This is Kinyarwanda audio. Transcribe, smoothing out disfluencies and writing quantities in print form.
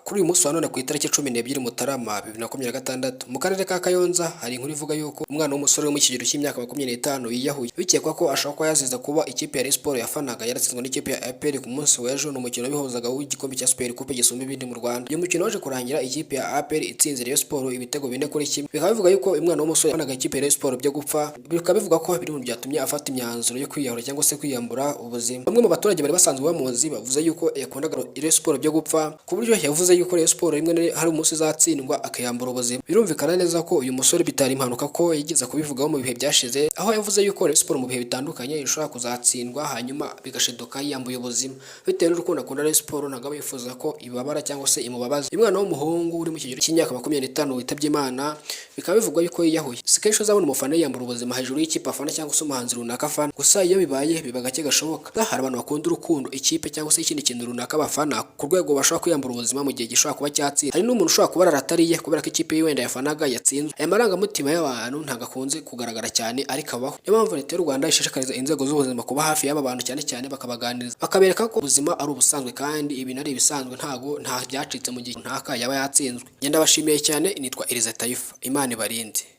Kuri uyu munsi wa none ku itariki 12 Mutarama 2026 mu karere ka Kayonza hari inkuru ivuga yuko umwana w'umusore wo mu kigero cy'imyaka 25 yiyahuye bikekwa ko ashaka ko yaziza kuba ikipe ya Rayon Sports yafanaga yaratsinzwe n'ikipe ya APR ku munsi w'ejo n'umukino bihuzaga w'igikombe cya Super Coupe gisumba ibindi mu Rwanda. Uyu mukino waje kurangira ikipe ya APR itsinze Rayon Sports ibitego 4-1. Bikaba bivuga yuko umwana w'umusore yafanaga ikipe ya Rayon Sports byo gupfa, bikaba bivuga ko biri mu byatumye afata imyanzuro yo kwiyahura cyangwa se kwiyambura ubuzima. Bamwe mu baturage bari basanzwe bamuzi bavuze yuko yakundaga Rayon Sports byo gupfa ku buryo yavuze yuko Rayon Sports rimwe hari umunsi zatsindwa akayambura ubuzima. Birumvikana neza ko uyu musore bitari impanuka ko yigeze kubivugaho mu bihe byashize, aho yavuze yuko Rayon Sports mu bihe bitandukanye ishobora kuzatsindwa hanyuma bigashiduka yambuye ubuzima bitewe n'urukundo akunda Rayon Sports, ntabwo yifuza ko ibabara cyangwa se imubabaza. Umwana w'umuhungu uri mu kigero cy'imyaka 25 witabye Imana, bikaba bivugwa yuko yiyahuye. Si kenshi uzabona umufana yambura ubuzima hejuru y'ikipe afana cyangwa se umuhanzi runaka afana, gusa iyo bibaye biba gake gashoboka. Hari abantu bakunda urukundo ikipe cyangwa se ikindi kintu runaka bafana ku rwego bashobora kwiyambura ubuzima mu gihe gishobora kuba cyatsinda. Hari n'umuntu ushobora kuba aratariye kubera ko ikipe wenda yafanaga yatsinzwe. Aya marangamutima y'abantu ntabwo akunze kugaragara cyane ariko abaho. Niyo mpamvu Leta y'u Rwanda ishishikariza inzego z'ubuzima kuba hafi y'aba bantu cyane bakabaganiriza bakabereka ko ubuzima ari ubusanzwe kandi ibintu ari ibisanzwe, nta byacitse mu gihe ntaka yaba yatsinzwe. Ngenda bashimiye cyane, nitwa Eliza Taifa, Imana ibarinde.